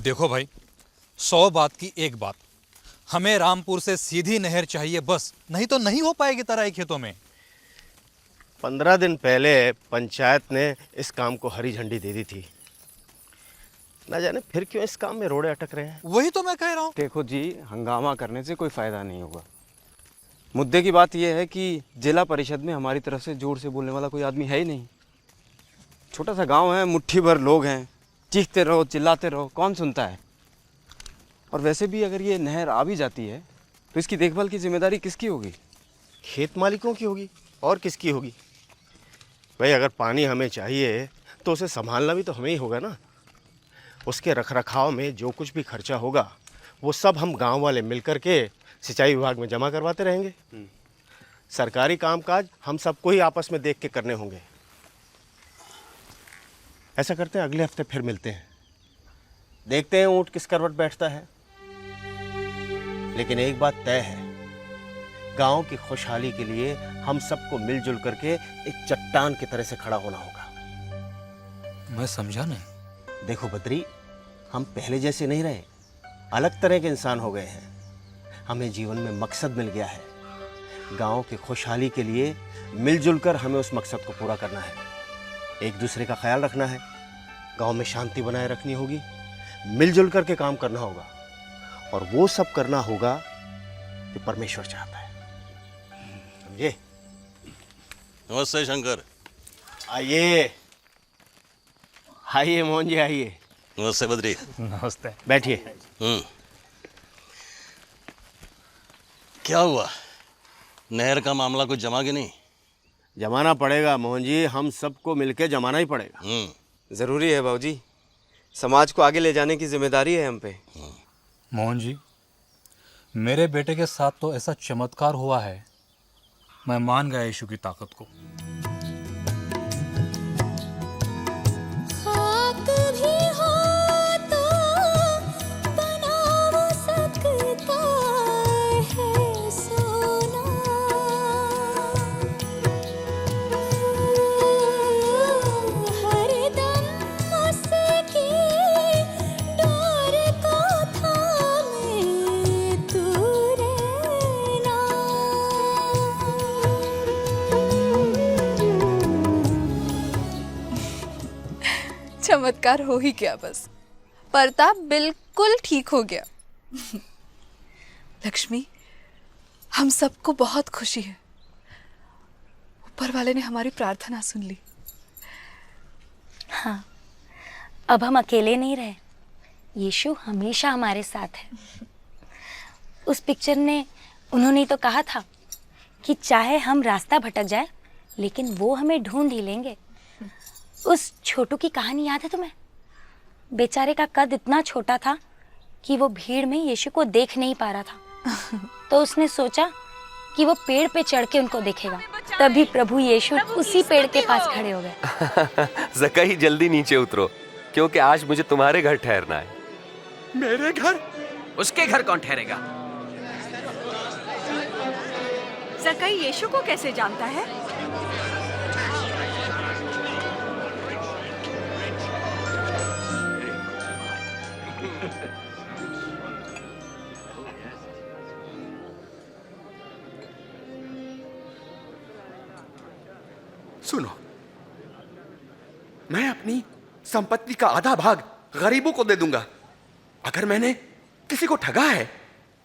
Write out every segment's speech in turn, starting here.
देखो भाई, 100 बात की एक बात, हमें रामपुर से सीधी नहर चाहिए बस, नहीं तो नहीं हो पाएगी तराई खेतों में। 15 दिन पहले पंचायत ने इस काम को हरी झंडी दे दी थी। ना जाने फिर क्यों इस काम में रोड़े अटक रहे हैं। वही तो मैं कह रहा हूँ। देखो जी, हंगामा करने से कोई फ़ायदा नहीं होगा। मुद्दे की बात यह है कि जिला परिषद में हमारी तरफ से जोर से बोलने वाला कोई आदमी है ही नहीं। छोटा सा गांव है, मुट्ठी भर लोग हैं, चीखते रहो चिल्लाते रहो, कौन सुनता है। और वैसे भी अगर ये नहर आ भी जाती है तो इसकी देखभाल की जिम्मेदारी किसकी होगी? खेत मालिकों की होगी और किसकी होगी? भाई अगर पानी हमें चाहिए तो उसे संभालना भी तो हमें ही होगा ना। उसके रखरखाव में जो कुछ भी खर्चा होगा वो सब हम गांव वाले मिलकर के सिंचाई विभाग में जमा करवाते रहेंगे। सरकारी कामकाज हम सबको ही आपस में देख के करने होंगे। ऐसा करते हैं, अगले हफ्ते फिर मिलते हैं, देखते हैं ऊंट किस करवट बैठता है। लेकिन एक बात तय है, गांव की खुशहाली के लिए हम सबको मिलजुल करके एक चट्टान की तरह से खड़ा होना होगा। मैं समझा नहीं। देखो बद्री, हम पहले जैसे नहीं रहे, अलग तरह के इंसान हो गए हैं। हमें जीवन में मकसद मिल गया है। गांव की खुशहाली के लिए मिलजुल कर हमें उस मकसद को पूरा करना है। एक दूसरे का ख्याल रखना है, गांव में शांति बनाए रखनी होगी, मिलजुल करके काम करना होगा। और वो सब करना होगा जो परमेश्वर चाहता है। समझे? नमस्ते शंकर। आइए आइए मोहन जी, आइए। नमस्ते बद्री। नमस्ते। बैठिए। क्या हुआ, नहर का मामला कुछ जमा कि नहीं? जमाना पड़ेगा मोहन जी, हम सबको मिलके जमाना ही पड़ेगा। ज़रूरी है बाबूजी, समाज को आगे ले जाने की जिम्मेदारी है हम पे। मोहन जी, मेरे बेटे के साथ तो ऐसा चमत्कार हुआ है, मैं मान गया यीशु की ताकत को। चमत्कार हो ही गया बस। प्रताप बिल्कुल ठीक हो गया। लक्ष्मी, हम सबको बहुत खुशी है। ऊपर वाले ने हमारी प्रार्थना सुन ली। हाँ, अब हम अकेले नहीं रहे, यीशु हमेशा हमारे साथ है। उस पिक्चर ने उन्होंने तो कहा था कि चाहे हम रास्ता भटक जाए लेकिन वो हमें ढूंढ ही लेंगे। उस छोटू की कहानी याद है तुम्हें? बेचारे का कद इतना छोटा था कि वो भीड़ में यीशु को देख नहीं पा रहा था। तो उसने सोचा कि वो पेड़ पे चढ़ के उनको देखेगा। तभी प्रभु यीशु उसी पेड़ के पास खड़े हो गए। ज़क्कई, जल्दी नीचे उतरो क्योंकि आज मुझे तुम्हारे घर ठहरना है। मेरे घर? उसके घर कौन ठहरेगा? ज़क्कई यीशु को कैसे जानता है? सुनो, मैं अपनी संपत्ति का आधा भाग गरीबों को दे दूंगा। अगर मैंने किसी को ठगा है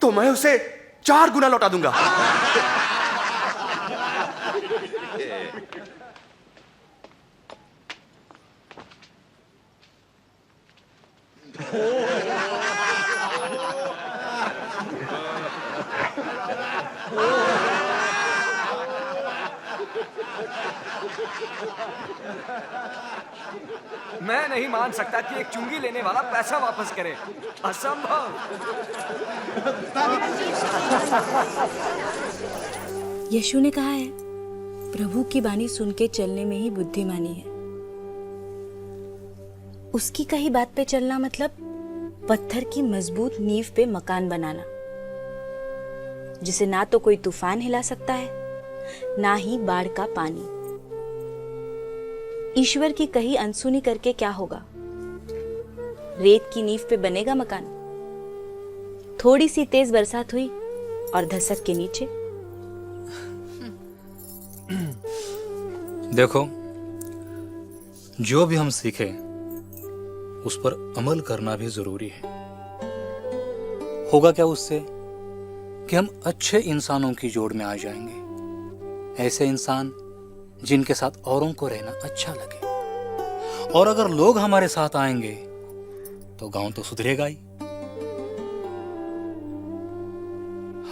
तो मैं उसे 4 गुना लौटा दूंगा। मैं नहीं मान सकता कि एक चुंगी लेने वाला पैसा वापस करे। असंभव। यीशु ने कहा है, प्रभु की वाणी सुन के चलने में ही बुद्धिमानी है। उसकी कही बात पे चलना मतलब पत्थर की मजबूत नींव पे मकान बनाना, जिसे ना तो कोई तूफान हिला सकता है ना ही बाढ़ का पानी। ईश्वर की कही अनसुनी करके क्या होगा? रेत की नींव पे बनेगा मकान। थोड़ी सी तेज बरसात हुई और धसक के नीचे। देखो, जो भी हम सीखें उस पर अमल करना भी जरूरी है। होगा क्या उससे कि हम अच्छे इंसानों की जोड़ में आ जाएंगे, ऐसे इंसान जिनके साथ औरों को रहना अच्छा लगे। और अगर लोग हमारे साथ आएंगे तो गांव तो सुधरेगा ही।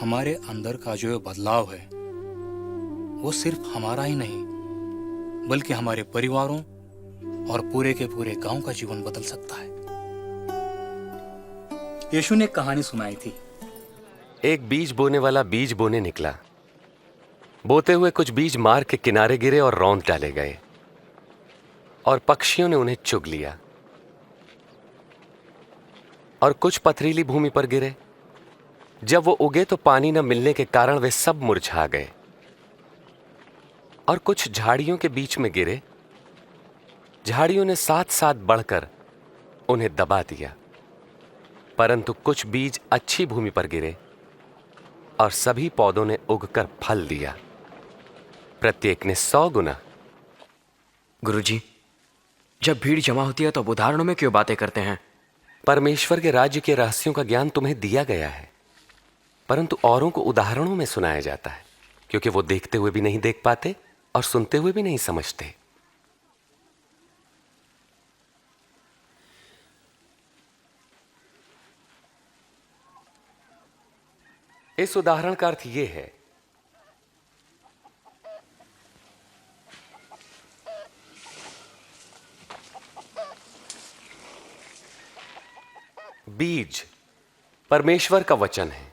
हमारे अंदर का जो बदलाव है वो सिर्फ हमारा ही नहीं बल्कि हमारे परिवारों और पूरे के पूरे गांव का जीवन बदल सकता है। यीशु ने एक कहानी सुनाई थी। एक बीज बोने वाला बीज बोने निकला। बोते हुए कुछ बीज मार्ग के किनारे गिरे और रौंद डाले गए और पक्षियों ने उन्हें चुग लिया। और कुछ पथरीली भूमि पर गिरे। जब वो उगे तो पानी न मिलने के कारण वे सब मुरझा गए। और कुछ झाड़ियों के बीच में गिरे। झाड़ियों ने साथ साथ बढ़कर उन्हें दबा दिया। परंतु कुछ बीज अच्छी भूमि पर गिरे और सभी पौधों ने उगकर फल दिया, प्रत्येक ने 100 गुना। गुरुजी, जब भीड़ जमा होती है तो उदाहरणों में क्यों बातें करते हैं? परमेश्वर के राज्य के रहस्यों का ज्ञान तुम्हें दिया गया है, परंतु औरों को उदाहरणों में सुनाया जाता है, क्योंकि वो देखते हुए भी नहीं देख पाते और सुनते हुए भी नहीं समझते। इस उदाहरण का अर्थ यह है बीज परमेश्वर का वचन है।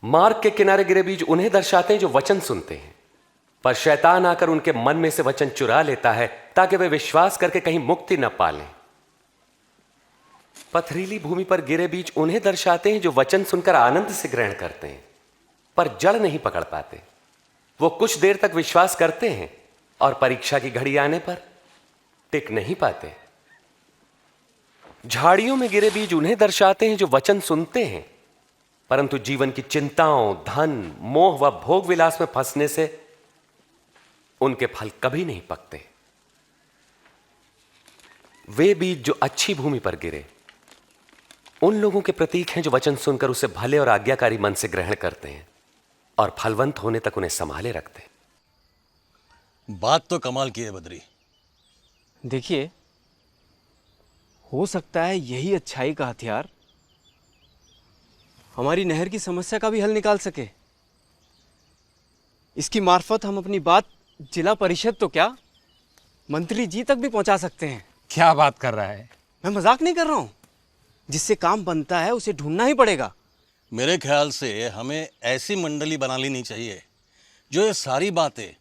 मार्ग के किनारे गिरे बीज उन्हें दर्शाते हैं जो वचन सुनते हैं, पर शैतान आकर उनके मन में से वचन चुरा लेता है ताकि वे विश्वास करके कहीं मुक्ति न पालें। पथरीली भूमि पर गिरे बीज उन्हें दर्शाते हैं जो वचन सुनकर आनंद से ग्रहण करते हैं, पर जड़ नहीं पकड़ पाते। वो कुछ देर तक विश्वास करते हैं और परीक्षा की घड़ी आने पर टिक नहीं पाते। झाड़ियों में गिरे बीज उन्हें दर्शाते हैं जो वचन सुनते हैं, परंतु जीवन की चिंताओं, धन, मोह व भोग विलास में फंसने से उनके फल कभी नहीं पकते। वे बीज जो अच्छी भूमि पर गिरे उन लोगों के प्रतीक हैं जो वचन सुनकर उसे भले और आज्ञाकारी मन से ग्रहण करते हैं और फलवंत होने तक उन्हें संभाले रखते हैं। बात तो कमाल की है बद्री। देखिए, हो सकता है यही अच्छाई का हथियार हमारी नहर की समस्या का भी हल निकाल सके। इसकी मार्फत हम अपनी बात जिला परिषद तो क्या, मंत्री जी तक भी पहुंचा सकते हैं। क्या बात कर रहा है? मैं मजाक नहीं कर रहा हूं। जिससे काम बनता है उसे ढूंढना ही पड़ेगा। मेरे ख्याल से हमें ऐसी मंडली बना लेनी चाहिए जो ये सारी बातें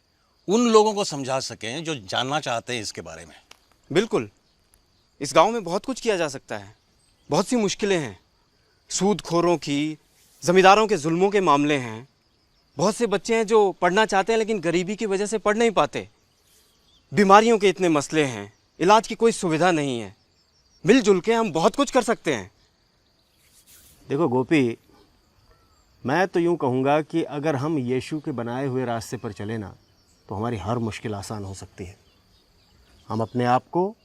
उन लोगों को समझा सकें जो जानना चाहते हैं इसके बारे में। बिल्कुल, इस गांव में बहुत कुछ किया जा सकता है। बहुत सी मुश्किलें हैं, सूदखोरों की, जमींदारों के जुल्मों के मामले हैं। बहुत से बच्चे हैं जो पढ़ना चाहते हैं लेकिन गरीबी की वजह से पढ़ नहीं पाते। बीमारियों के इतने मसले हैं, इलाज की कोई सुविधा नहीं है। मिलजुल के हम बहुत कुछ कर सकते हैं। देखो गोपी, मैं तो यूँ कहूँगा कि अगर हम यीशु के बनाए हुए रास्ते पर चले ना तो हमारी हर मुश्किल आसान हो सकती है। हम अपने आप को,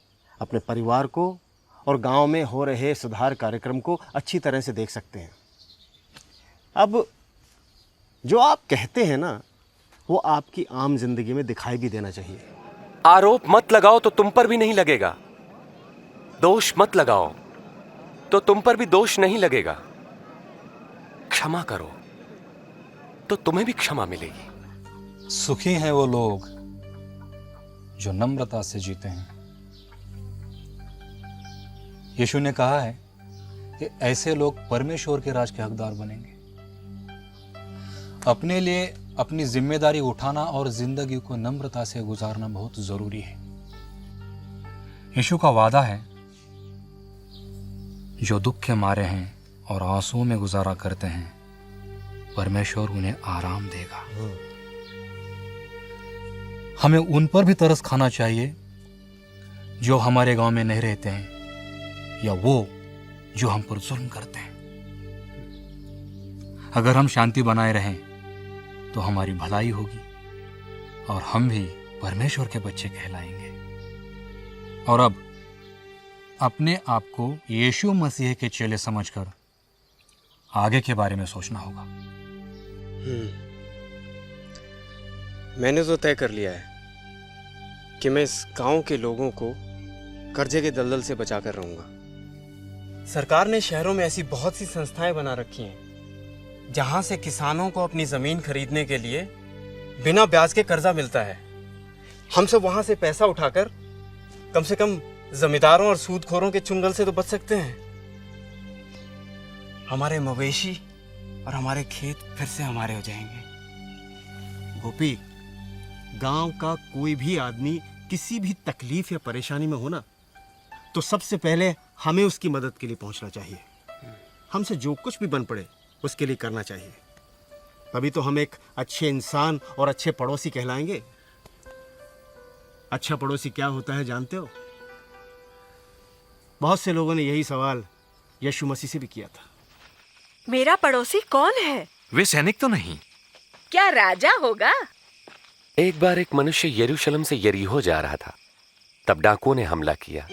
अपने परिवार को और गांव में हो रहे सुधार कार्यक्रम को अच्छी तरह से देख सकते हैं। अब जो आप कहते हैं ना वो आपकी आम जिंदगी में दिखाई भी देना चाहिए। आरोप मत लगाओ तो तुम पर भी नहीं लगेगा, दोष मत लगाओ तो तुम पर भी दोष नहीं लगेगा। क्षमा करो तो तुम्हें भी क्षमा मिलेगी। सुखी हैं वो लोग जो नम्रता से जीते हैं। यीशु ने कहा है कि ऐसे लोग परमेश्वर के राज के हकदार बनेंगे। अपने लिए अपनी जिम्मेदारी उठाना और जिंदगी को नम्रता से गुजारना बहुत जरूरी है। यीशु का वादा है, जो दुख के मारे हैं और आंसुओं में गुजारा करते हैं, परमेश्वर उन्हें आराम देगा। हमें उन पर भी तरस खाना चाहिए जो हमारे गांव में नहीं रहते हैं या वो जो हम पर जुल्म करते हैं। अगर हम शांति बनाए रहें तो हमारी भलाई होगी और हम भी परमेश्वर के बच्चे कहलाएंगे। और अब अपने आप को यीशु मसीह के चेले समझकर आगे के बारे में सोचना होगा। मैंने तो तय कर लिया है कि मैं इस गांव के लोगों को कर्जे के दलदल से बचा कर रहूंगा। सरकार ने शहरों में ऐसी बहुत सी संस्थाएं बना रखी हैं जहां से किसानों को अपनी जमीन खरीदने के लिए बिना ब्याज के कर्जा मिलता है। हम सब वहां से पैसा उठाकर कम से कम जमींदारों और सूदखोरों के चुंगल से तो बच सकते हैं। हमारे मवेशी और हमारे खेत फिर से हमारे हो जाएंगे। गोपी, गांव का कोई भी आदमी किसी भी तकलीफ या परेशानी में हो ना, तो सबसे पहले हमें उसकी मदद के लिए पहुंचना चाहिए। हमसे जो कुछ भी बन पड़े उसके लिए करना चाहिए। तभी तो हम एक अच्छे इंसान और अच्छे पड़ोसी कहलाएंगे। अच्छा पड़ोसी क्या होता है जानते हो? बहुत से लोगों ने यही सवाल यीशु मसीह से भी किया था। मेरा पड़ोसी कौन है? वे सैनिक तो नहीं? क्या राजा होगा? एक बार एक मनुष्य यरूशलेम से यरीहो जा रहा था। तब डाकुओं ने हमला किया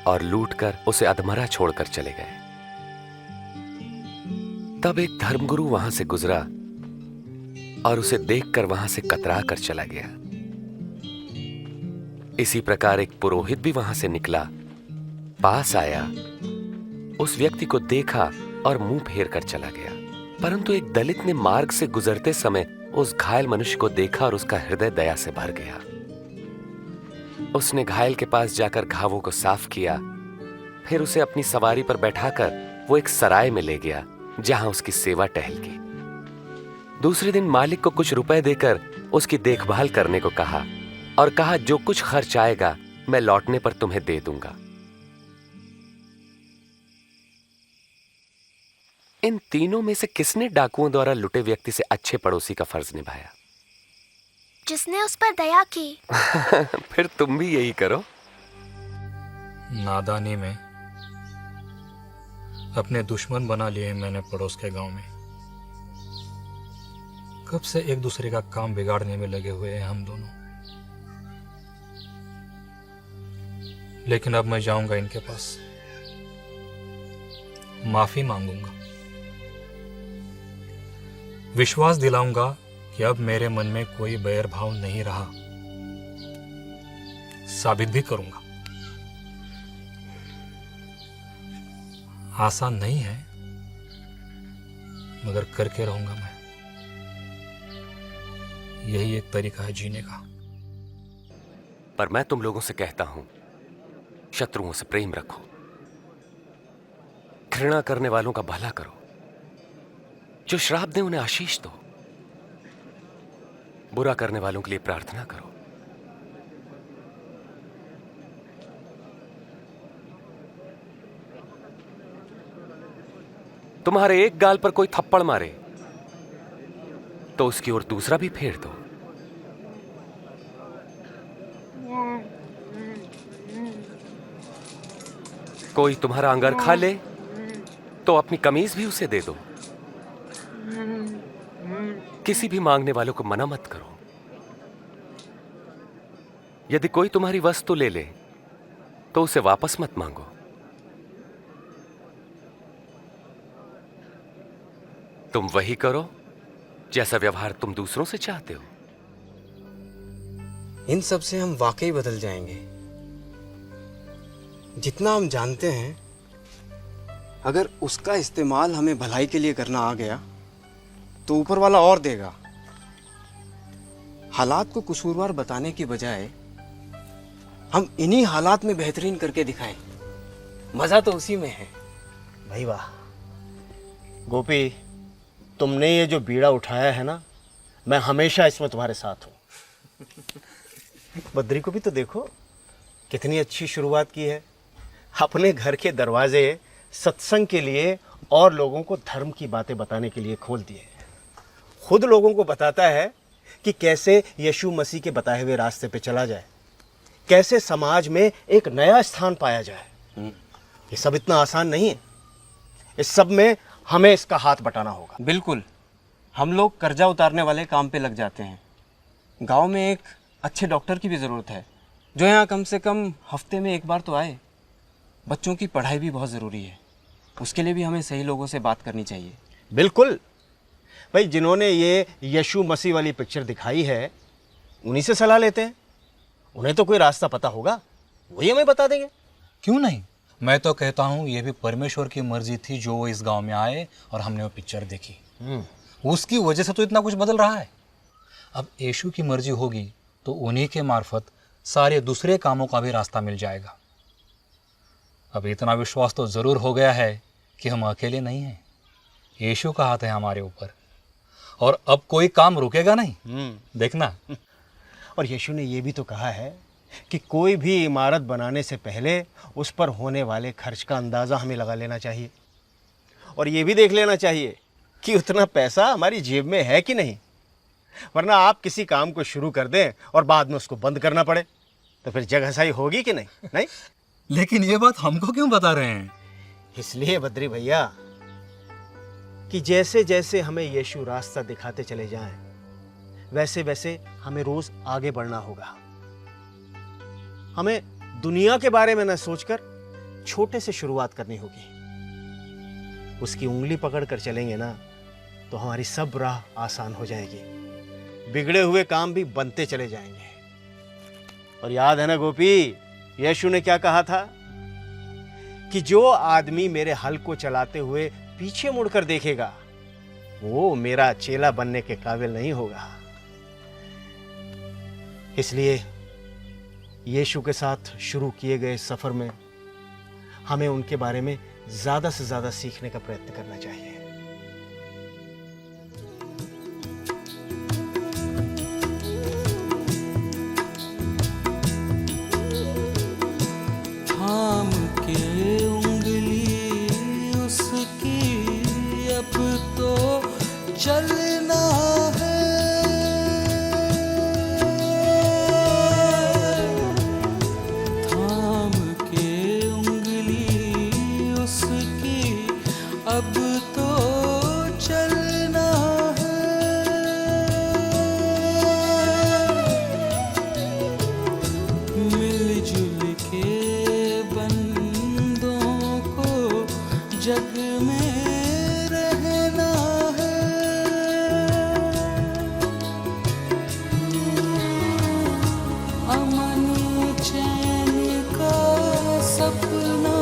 और लूटकर उसे अधमरा छोड़कर चले गए। तब एक धर्मगुरु वहां से गुजरा और उसे देखकर वहां से कतरा कर चला गया। इसी प्रकार एक पुरोहित भी वहां से निकला, पास आया, उस व्यक्ति को देखा और मुंह फेर कर चला गया। परंतु एक दलित ने मार्ग से गुजरते समय उस घायल मनुष्य को देखा और उसका हृदय दया से भर गया। उसने घायल के पास जाकर घावों को साफ किया, फिर उसे अपनी सवारी पर बैठाकर वो एक सराय में ले गया जहां उसकी सेवा टहल की। दूसरे दिन मालिक को कुछ रुपए देकर उसकी देखभाल करने को कहा और कहा, जो कुछ खर्च आएगा मैं लौटने पर तुम्हें दे दूंगा। इन तीनों में से किसने डाकुओं द्वारा लुटे व्यक्ति से अच्छे पड़ोसी का फर्ज निभाया? जिसने उस पर दया की। फिर तुम भी यही करो। नादानी में अपने दुश्मन बना लिए मैंने पड़ोस के गांव में। कब से एक दूसरे का काम बिगाड़ने में लगे हुए हैं हम दोनों। लेकिन अब मैं जाऊंगा इनके पास, माफी मांगूंगा, विश्वास दिलाऊंगा कि अब मेरे मन में कोई बैर भाव नहीं रहा। साबित भी करूंगा। आसान नहीं है, मगर करके रहूंगा मैं। यही एक तरीका है जीने का। पर मैं तुम लोगों से कहता हूं, शत्रुओं से प्रेम रखो, घृणा करने वालों का भला करो, जो श्राप दे उन्हें आशीष दो, बुरा करने वालों के लिए प्रार्थना करो। तुम्हारे एक गाल पर कोई थप्पड़ मारे तो उसकी ओर दूसरा भी फेर दो। कोई तुम्हारा अंगर खा ले तो अपनी कमीज भी उसे दे दो। किसी भी मांगने वालों को मना मत करो। यदि कोई तुम्हारी वस्तु ले ले तो उसे वापस मत मांगो। तुम वही करो जैसा व्यवहार तुम दूसरों से चाहते हो। इन सब से हम वाकई बदल जाएंगे। जितना हम जानते हैं, अगर उसका इस्तेमाल हमें भलाई के लिए करना आ गया तो ऊपर वाला और देगा। हालात को कसूरवार बताने की बजाय हम इन्हीं हालात में बेहतरीन करके दिखाएं। मजा तो उसी में है। भाई वाह गोपी, तुमने ये जो बीड़ा उठाया है ना, मैं हमेशा इसमें तुम्हारे साथ हूं। बद्री को भी तो देखो, कितनी अच्छी शुरुआत की है। अपने घर के दरवाजे सत्संग के लिए और लोगों को धर्म की बातें बताने के लिए खोल दिए। खुद लोगों को बताता है कि कैसे यीशु मसीह के बताए हुए रास्ते पे चला जाए, कैसे समाज में एक नया स्थान पाया जाए। ये सब इतना आसान नहीं है। इस सब में हमें इसका हाथ बटाना होगा। बिल्कुल, हम लोग कर्जा उतारने वाले काम पे लग जाते हैं। गांव में एक अच्छे डॉक्टर की भी ज़रूरत है, जो यहाँ कम से कम हफ्ते में एक बार तो आए। बच्चों की पढ़ाई भी बहुत ज़रूरी है, उसके लिए भी हमें सही लोगों से बात करनी चाहिए। बिल्कुल भाई, जिन्होंने ये यीशु मसीह वाली पिक्चर दिखाई है उन्हीं से सलाह लेते हैं। उन्हें तो कोई रास्ता पता होगा, वही हमें बता देंगे। क्यों नहीं, मैं तो कहता हूँ ये भी परमेश्वर की मर्जी थी जो वो इस गांव में आए और हमने वो पिक्चर देखी। उसकी वजह से तो इतना कुछ बदल रहा है। अब यीशु की मर्जी होगी तो उन्हीं के मार्फत सारे दूसरे कामों का भी रास्ता मिल जाएगा। अब इतना विश्वास तो ज़रूर हो गया है कि हम अकेले नहीं हैं। यीशु का हाथ है हमारे ऊपर और अब कोई काम रुकेगा नहीं। देखना। और यीशु ने ये भी तो कहा है कि कोई भी इमारत बनाने से पहले उस पर होने वाले खर्च का अंदाज़ा हमें लगा लेना चाहिए और ये भी देख लेना चाहिए कि उतना पैसा हमारी जेब में है कि नहीं। वरना आप किसी काम को शुरू कर दें और बाद में उसको बंद करना पड़े तो फिर जगहसाई होगी कि नहीं? लेकिन ये बात हमको क्यों बता रहे हैं? इसलिए बद्री भैया कि जैसे जैसे हमें यीशु रास्ता दिखाते चले जाएं, वैसे वैसे हमें रोज आगे बढ़ना होगा। हमें दुनिया के बारे में न सोचकर छोटे से शुरुआत करनी होगी। उसकी उंगली पकड़कर चलेंगे ना तो हमारी सब राह आसान हो जाएगी, बिगड़े हुए काम भी बनते चले जाएंगे। और याद है ना गोपी, यीशु ने क्या कहा था कि जो आदमी मेरे हल को चलाते हुए पीछे मुड़कर देखेगा वो मेरा चेला बनने के काबिल नहीं होगा। इसलिए यीशु के साथ शुरू किए गए सफर में हमें उनके बारे में ज्यादा से ज्यादा सीखने का प्रयत्न करना चाहिए। थाम के उंगली उसकी अब तो चलना है। थाम के उंगली उसकी अब तो चलना है। मिलजुल के बंदों को जग में रहना है। अमन चैन का सपना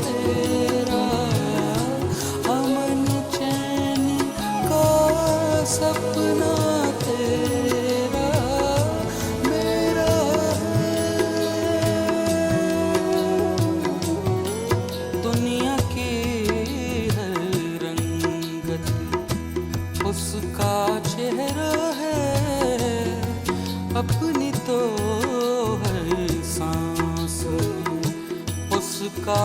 तेरा, अमन चैन का सपना तेरा मेरा है। दुनिया की हर रंगत उसका चेहरा है, अपनी तो हर सांस उसका